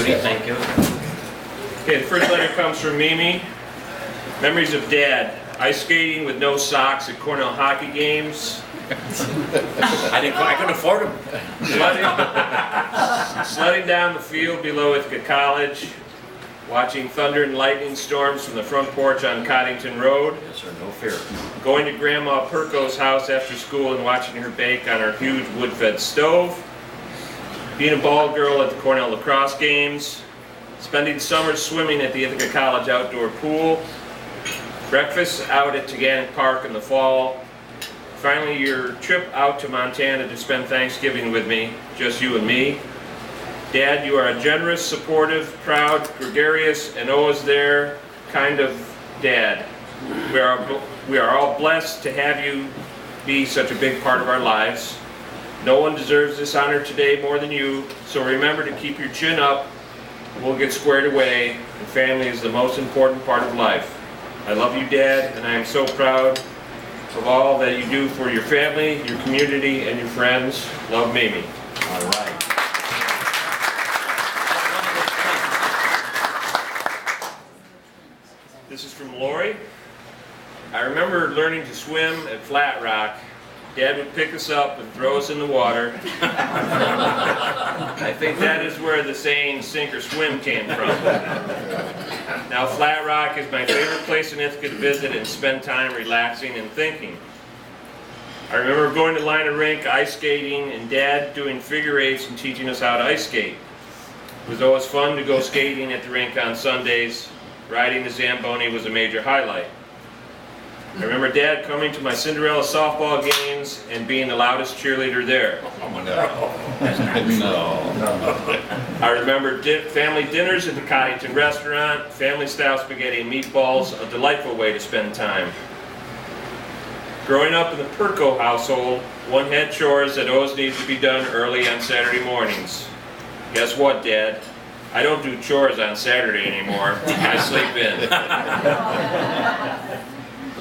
Judy, thank you. Okay, the first letter comes from Mimi. Memories of Dad. Ice skating with no socks at Cornell hockey games. I couldn't afford them. Sledding down the field below Ithaca College. Watching thunder and lightning storms from the front porch on Coddington Road. Yes, sir, no fear. Going to Grandma Perko's house after school and watching her bake on her huge wood-fed stove. Being a ball girl at the Cornell lacrosse games. Spending summers swimming at the Ithaca College outdoor pool. Breakfast out at Taganic Park in the fall. Finally, your trip out to Montana to spend Thanksgiving with me, just you and me. Dad, you are a generous, supportive, proud, gregarious, and always there kind of dad. We are all blessed to have you be such a big part of our lives. No one deserves this honor today more than you, so remember to keep your chin up. We'll get squared away, and family is the most important part of life. I love you, Dad, and I am so proud of all that you do for your family, your community, and your friends. Love, Mimi. All right. This is from Lori. I remember learning to swim at Flat Rock. Dad would pick us up and throw us in the water. I think that is where the saying sink or swim came from. Now Flat Rock is my favorite place in Ithaca to visit and spend time relaxing and thinking. I remember going to line a rink, ice skating, and Dad doing figure eights and teaching us how to ice skate. It was always fun to go skating at the rink on Sundays. Riding the Zamboni was a major highlight. I remember Dad coming to my Cinderella softball games and being the loudest cheerleader there. No. I remember family dinners at the Coddington restaurant, family-style spaghetti and meatballs, a delightful way to spend time. Growing up in the Perko household, one had chores that always needed to be done early on Saturday mornings. Guess what, Dad? I don't do chores on Saturday anymore. I sleep in.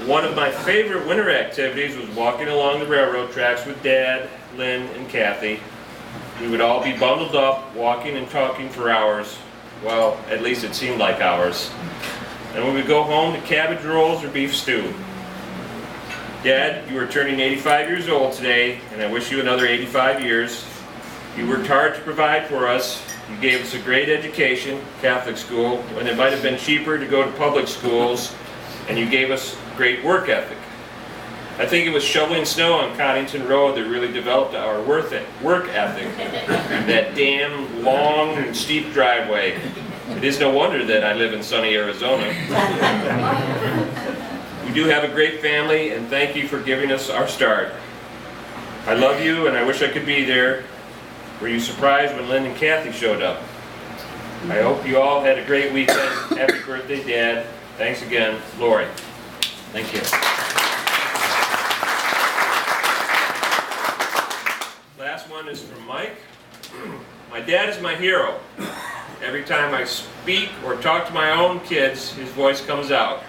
One of my favorite winter activities was walking along the railroad tracks with Dad, Lynn, and Kathy. We would all be bundled up, walking and talking for hours. Well, at least it seemed like hours. And we would go home to cabbage rolls or beef stew. Dad, you are turning 85 years old today, and I wish you another 85 years. You worked hard to provide for us. You gave us a great education, Catholic school, when it might have been cheaper to go to public schools, and you gave us great work ethic. I think it was shoveling snow on Coddington Road that really developed our work ethic. That damn long and steep driveway. It is no wonder that I live in sunny Arizona. We do have a great family, and thank you for giving us our start. I love you, and I wish I could be there. Were you surprised when Lynn and Kathy showed up? I hope you all had a great weekend. Happy birthday, Dad. Thanks again, Lori. Thank you. Last one is from Mike. My dad is my hero. Every time I speak or talk to my own kids, his voice comes out.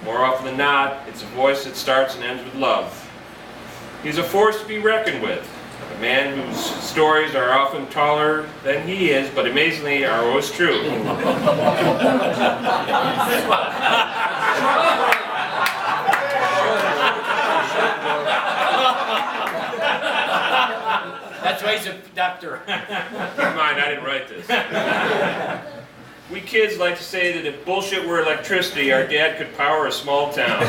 More often than not, it's a voice that starts and ends with love. He's a force to be reckoned with. A man whose stories are often taller than he is, but amazingly are always true. That's why he's a doctor. Never mind, I didn't write this. We kids like to say that if bullshit were electricity, our dad could power a small town.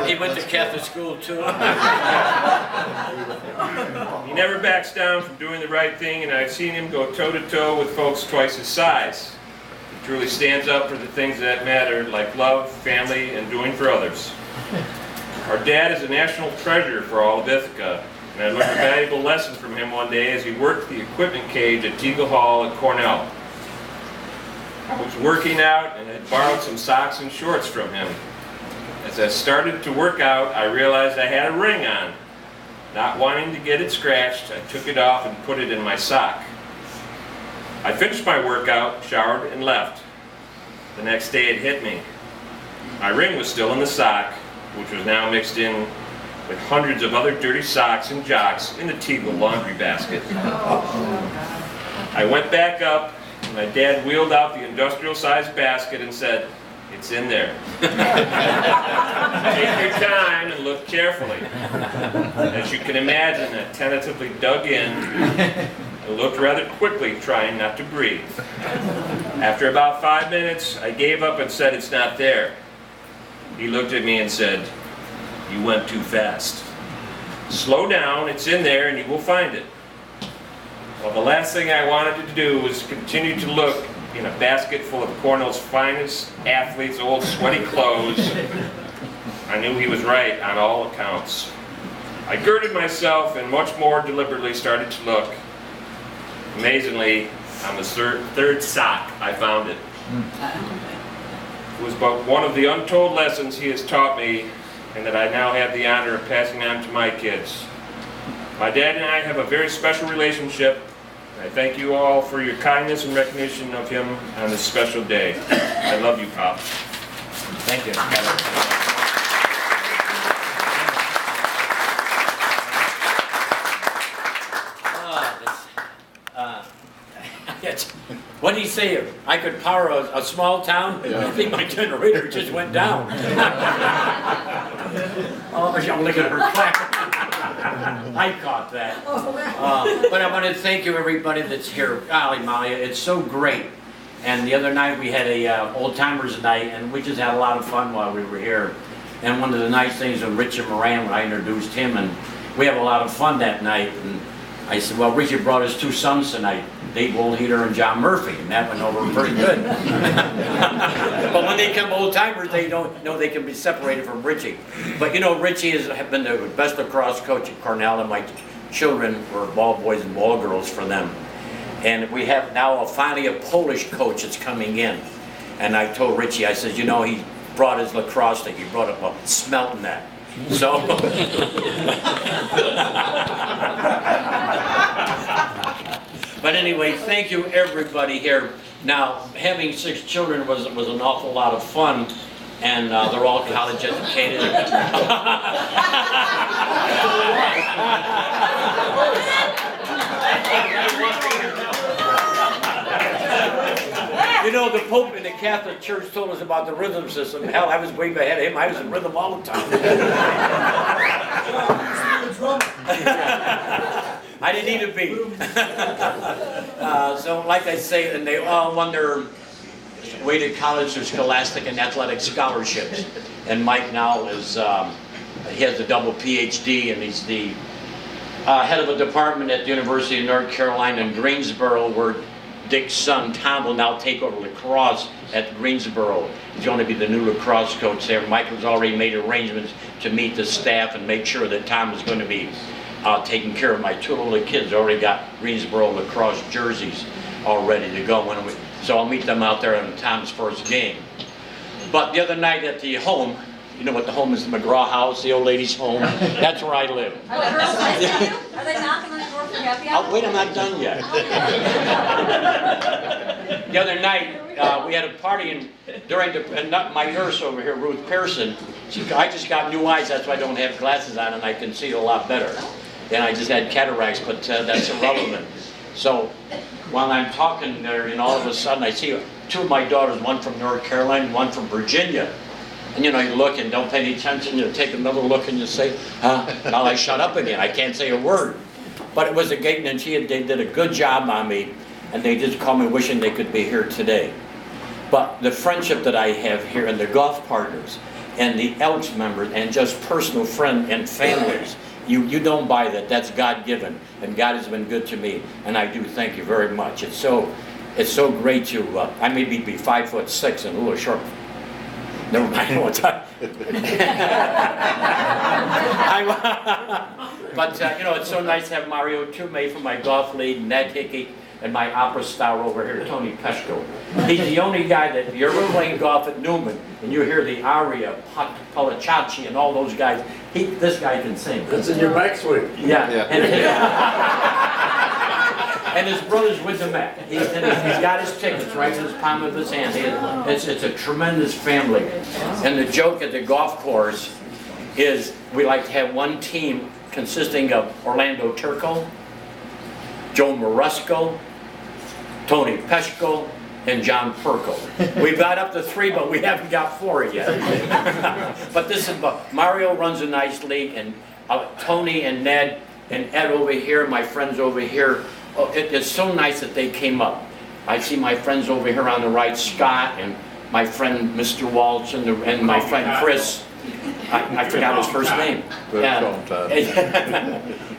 He went to Catholic school too. He never backs down from doing the right thing, and I've seen him go toe-to-toe with folks twice his size. He truly stands up for the things that matter, like love, family, and doing for others. Our dad is a national treasure for all of Ithaca, and I learned a valuable lesson from him one day as he worked the equipment cage at Teagle Hall at Cornell. I was working out and had borrowed some socks and shorts from him. As I started to work out, I realized I had a ring on. Not wanting to get it scratched, I took it off and put it in my sock. I finished my workout, showered, and left. The next day it hit me. My ring was still in the sock, which was now mixed in with hundreds of other dirty socks and jocks in the Teagle laundry basket. I went back up, and my dad wheeled out the industrial-sized basket and said, "It's in there. Take your time and look carefully." As you can imagine, I tentatively dug in and looked rather quickly, trying not to breathe. After about 5 minutes, I gave up and said, "It's not there." He looked at me and said, "You went too fast. Slow down, it's in there and you will find it." Well, the last thing I wanted to do was continue to look in a basket full of Cornell's finest athletes' old sweaty clothes. I knew he was right on all accounts. I girded myself and much more deliberately started to look. Amazingly, on the third sock, I found it. It was but one of the untold lessons he has taught me, and that I now have the honor of passing on to my kids. My dad and I have a very special relationship. I thank you all for your kindness and recognition of him on this special day. I love you, Pop. Thank you. What did he say? I could power a small town? I think my generator just went down. Oh, I'm looking at her clap. I caught that. But I want to thank you, everybody that's here. Golly, Molly, it's so great. And the other night we had a old timers night, and we just had a lot of fun while we were here. And one of the nice things with Richard Moran, when I introduced him, and we have a lot of fun that night. And I said, well, Richard brought his two sons tonight, Dave Woolheater and John Murphy, and that went over pretty good. But when they come old timers, they don't know they can be separated from Richie. But you know, Richie has been the best lacrosse coach at Cornell, and my children were ball boys and ball girls for them. And we have now finally a Polish coach that's coming in. And I told Richie, I said, you know, he brought his lacrosse thing, he brought up a smelting that. So, but anyway, thank you everybody here. Now, having 6 children was an awful lot of fun, and they're all college educated. You know, the Pope in the Catholic Church told us about the rhythm system. Hell, I was way ahead of him. I was in rhythm all the time. I didn't need a beat. So, like I say, and they all won their way to college through scholastic and athletic scholarships. And Mike now is, he has a double PhD, and he's the head of a department at the University of North Carolina in Greensboro, where Dick's son, Tom, will now take over lacrosse at Greensboro. He's going to be the new lacrosse coach there. Mike has already made arrangements to meet the staff and make sure that Tom is going to be taking care of my 2 little kids. Already got Greensboro lacrosse jerseys all ready to go. So I'll meet them out there on Tom's first game. But the other night at the home, you know what the home is, the McGraw house, the old lady's home. That's where I live. Are the girls listening to you? Are they knocking on the door for happy hour? Oh, wait, I'm not done yet. The other night, we had a party, and during my nurse over here, Ruth Pearson, I just got new eyes, that's why I don't have glasses on, and I can see a lot better. And I just had cataracts, but that's irrelevant. So while I'm talking there, and all of a sudden I see 2 of my daughters, one from North Carolina and one from Virginia. And you know, you look and don't pay any attention, you take another look and you say, now I shut up again, I can't say a word. But it was a gate, and they did a good job on me, and they just called me wishing they could be here today. But the friendship that I have here, and the golf partners, and the Elks members, and just personal friends and families, you don't buy that. That's God-given, and God has been good to me, and I do thank you very much. It's so great to, I may be 5'6" and a little short. Never mind what time. But you know, it's so nice to have Mario Tume from my golf league, Ned Hickey, and my opera star over here, Tony Perko. He's the only guy that, if you're ever playing golf at Newman, and you hear the aria, Polacacci, and all those guys, this guy can sing. That's in your backswing. Yeah. And his brother's with the Met. He's got his tickets right in his palm of his hand. It's a tremendous family. And the joke at the golf course is we like to have one team consisting of Orlando Turco, Joe Marusco, Tony Peshko, and John Perko. We've got up to 3, but we haven't got 4 yet. But this is, Mario runs a nice league, and Tony and Ned and Ed over here, my friends over here. Oh, it's so nice that they came up. I see my friends over here on the right, Scott, and my friend Mr. Walsh, and my friend Chris. I forgot his first name.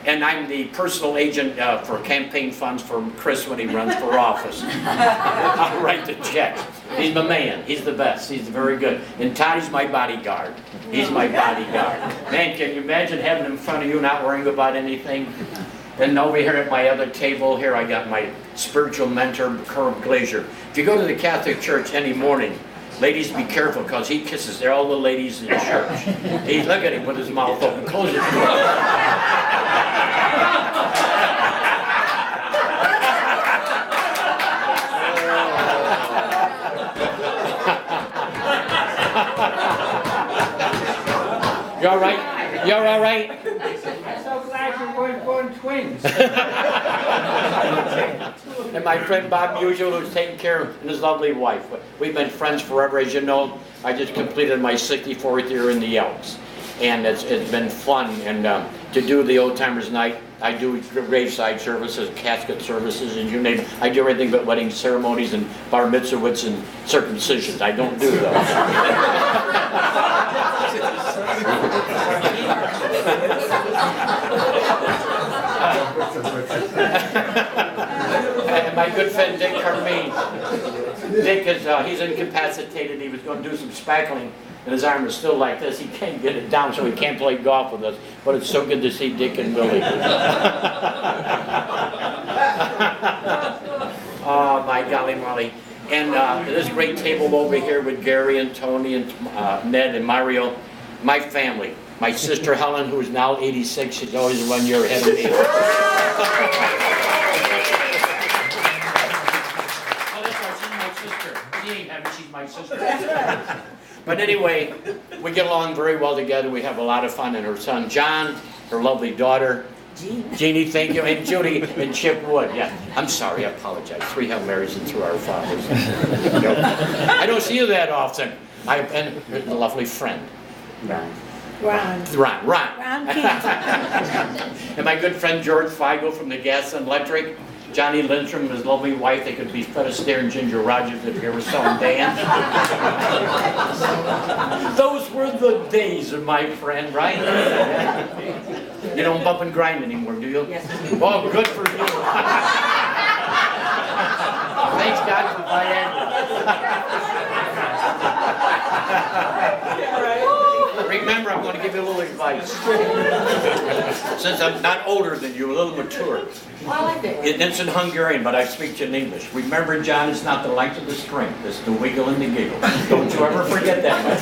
And I'm the personal agent for campaign funds for Chris when he runs for office. I'll write the checks. He's my man. He's the best. He's very good. And Toddy's my bodyguard. He's my bodyguard. Man, can you imagine having him in front of you not worrying about anything? And over here at my other table, here I got my spiritual mentor, Curb Glazier. If you go to the Catholic Church any morning, ladies, be careful, because he kisses all the ladies in church. Look at him with his mouth open. Close his door. You all right? You're all right? I'm so glad you weren't born twins. And my friend Bob Usual, who's taking care of, and his lovely wife. We've been friends forever, as you know. I just completed my 64th year in the Elks. And it's been fun. And to do the Old Timers Night, I do graveside services, casket services, and you name it. I do everything but wedding ceremonies and bar mitzvahs and circumcisions. I don't do those. And my good friend Dick Carmine. Dick is, he's incapacitated. He was going to do some spackling, and his arm is still like this. He can't get it down, so he can't play golf with us. But it's so good to see Dick and Willie. Oh, my golly molly. And this great table over here with Gary and Tony and Ned and Mario. My family. My sister Helen, who is now 86, she's always 1 year ahead of me. Oh, that's right, she's my sister. She ain't happy, she's my sister. But anyway, we get along very well together. We have a lot of fun. And her son John, her lovely daughter, Jeannie, thank you, and Judy and Chip Wood. Yeah, I'm sorry, I apologize. 3 Hail Marys and 2 Our Fathers. I don't see you that often. And a lovely friend. Ron. And my good friend George Feigl from the Gas and Electric. Johnny Lindstrom and his lovely wife. They could be Fred Astaire and Ginger Rogers if you ever saw them dance. Those were the days, my friend, right? You don't bump and grind anymore, do you? Yes. Oh, good for you. Thanks God for Viagra. Remember, I'm going to give you a little advice. Since I'm not older than you, a little mature. I like that. It's in Hungarian, but I speak to you in English. Remember, John, it's not the length of the string, it's the wiggle and the giggle. Don't you ever forget that, my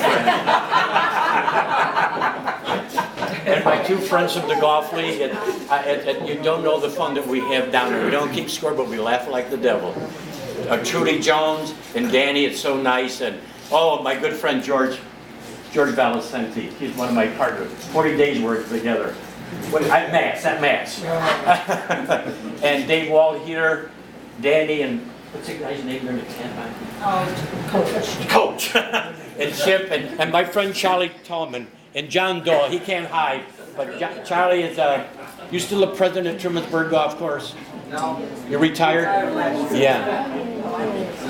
friend. And my 2 friends from the golf league, and you don't know the fun that we have down there. We don't keep score, but we laugh like the devil. Trudy Jones and Danny, it's so nice. And oh, my good friend George Valicenti. He's one of my partners. 40 days work together. At Mass. And Dave Waldheater, Danny, and what's the guy's name there in the tent? Coach. And Chip, and my friend Charlie Tallman, and John Dahl. He can't hide, but Charlie is, you still the president of Trumansburg Golf Course? No. You're retired? Yeah.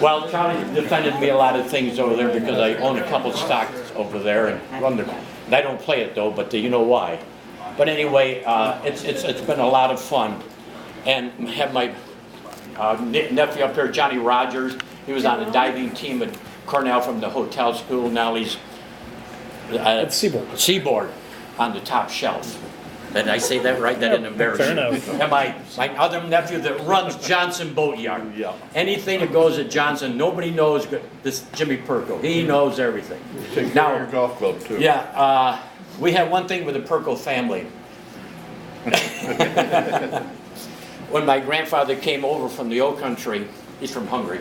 Well, Charlie defended me a lot of things over there because I own a couple stocks over there and run the. I don't play it though, but you know why. But anyway, it's been a lot of fun, and have my nephew up here, Johnny Rogers. He was on the diving team at Cornell from the hotel school. Now he's at Seaboard on the top shelf. Did I say that right? That didn't embarrass you. And my other nephew that runs Johnson Boatyard. Yeah. Anything that goes at Johnson, nobody knows this Jimmy Perko. He knows everything. Now your golf club too. Yeah. We have one thing with the Perko family. when my grandfather came over from the old country, he's from Hungary,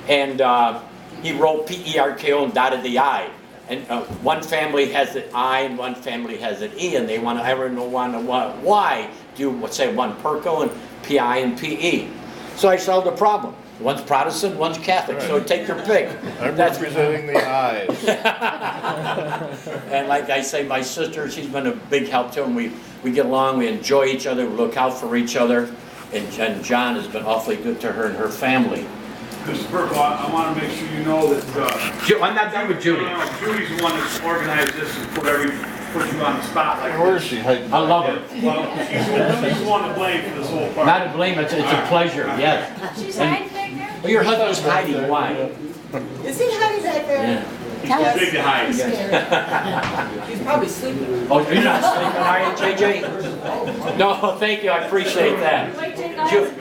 and he wrote P-E-R-K-O and dotted the I. And one family has the I and one family has an E, and they want to why do you say one Perko and P-I and P-E? So I solved the problem. One's Protestant, one's Catholic, so take your pick. I'm representing the eyes. And like I say, my sister, she's been a big help to him. We get along, we enjoy each other, we look out for each other. And John has been awfully good to her and her family. Mr. Perko, I want to make sure you know that I'm not done with Judy. Judy's the one that's organized this and put you on the spot like Where is this. she hiding? I love her. Well, she's the one to blame for this whole part. Not to blame, it's a pleasure, yes. She's hiding back there? Well, your husband's hiding, why? Is he hiding back there? Yeah. He's too big to hide. He's probably sleeping. Oh, you're not sleeping, are you, JJ? No, thank you, I appreciate that.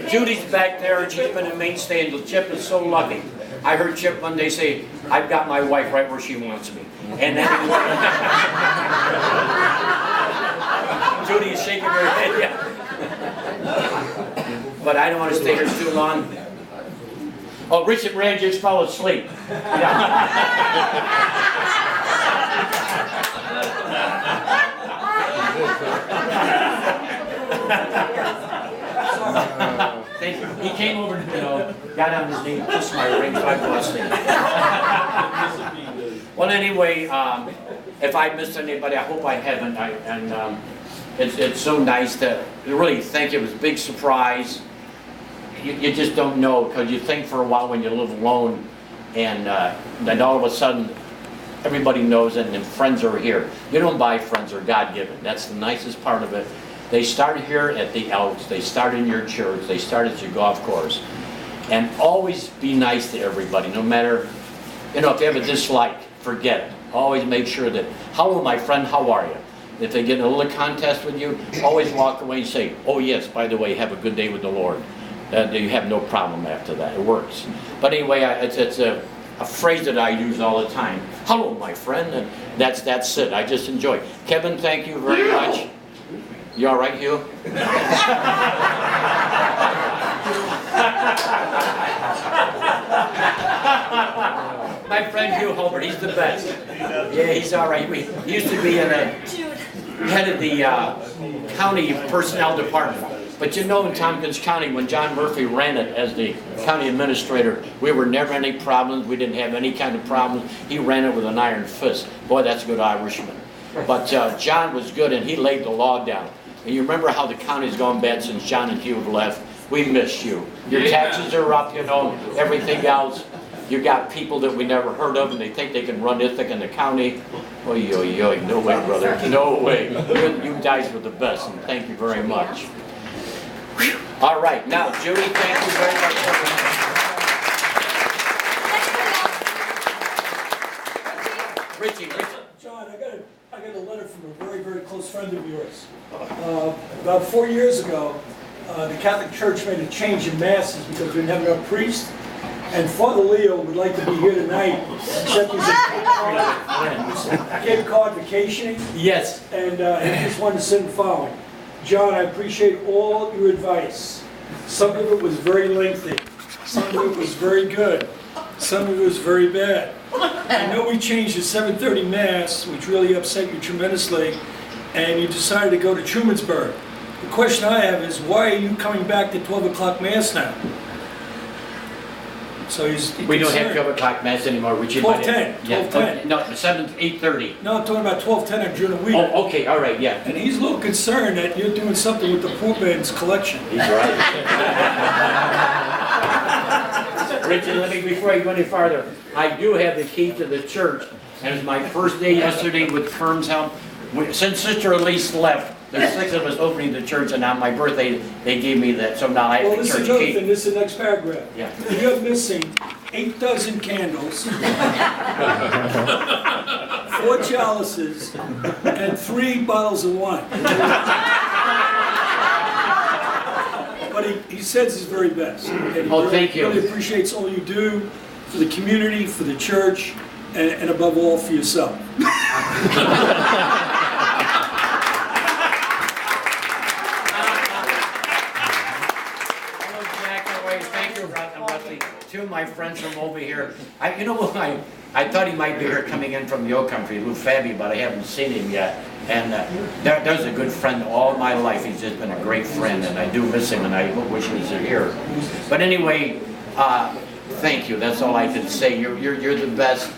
Judy's back there, and she's been a mainstay, and Chip is so lucky. I heard Chip one day say, I've got my wife right where she wants me. And then Judy is shaking her head, yeah. But I don't want to stay here too long. Oh, Richard Rand just fell asleep. Thank you. He came over, got on his knee, kissed my ring, so I blessed him. Well, anyway, if I missed anybody, I hope I haven't. It's so nice to really think it was a big surprise. You just don't know, because you think for a while when you live alone, and then all of a sudden everybody knows it, and friends are here. You don't buy friends, they're God-given. That's the nicest part of it. They start here at the Elks, they start in your church, they start at your golf course. And always be nice to everybody, no matter, if you have a dislike, forget it. Always make sure that, hello my friend, how are you? If they get in a little contest with you, always walk away and say, oh yes, by the way, have a good day with the Lord. You have no problem after that, it works. But anyway, it's a phrase that I use all the time. Hello my friend, and that's it, I just enjoy. Kevin, thank you very much. You all right, Hugh? My friend Hugh Holbert, he's the best. Yeah, he's all right. He used to be head of the county personnel department. But in Tompkins County, when John Murphy ran it as the county administrator, we were never any problems. We didn't have any kind of problems. He ran it with an iron fist. Boy, that's a good Irishman. But John was good, and he laid the law down. And you remember how the county's gone bad since John and Hugh have left? We miss you. Your taxes are up, everything else. You got people that we never heard of, and they think they can run Ithaca in the county. Oy, oy, oy, no way, brother, no way. You guys were the best, and thank you very much. Whew. All right, now, Judy, thank you very much. Richie. John, I got a letter from a very, very close friend of yours. About 4 years ago, the Catholic Church made a change in masses because we didn't have enough priests. And Father Leo would like to be here tonight, except he's at Cape Cod vacationing. Yes. And he just wanted to send the following. John, I appreciate all your advice. Some of it was very lengthy. Some of it was very good. Some of it was very bad. I know we changed the 7:30 Mass, which really upset you tremendously, and you decided to go to Trumansburg. The question I have is, why are you coming back to 12 o'clock Mass now? So we don't have 12 o'clock Mass anymore. 12:10. 12:10. No, 8:30. No, I'm talking about 12:10 on June a week. Oh, okay, all right, yeah. And he's a little concerned that you're doing something with the poor man's collection. He's right. Richard, let me, before I go any farther, I do have the key to the church, and it was my first day yesterday with Firm's help. Since Sister Elise left, there's 6 of us opening the church, and on my birthday, they gave me that, so now I have the church key. Well, this is another thing, this is the next paragraph. Yeah. You're missing 8 dozen candles, 4 chalices, and 3 bottles of wine. But he says his very best. And Thank you. He really appreciates all you do for the community, for the church, and above all, for yourself. my friends from over here. You know what, I thought he might be here coming in from the old country, Lou Fabi, but I haven't seen him yet. And there's a good friend all my life. He's just been a great friend, and I do miss him, and I wish he was here. But anyway, thank you. That's all I can say. You're the best.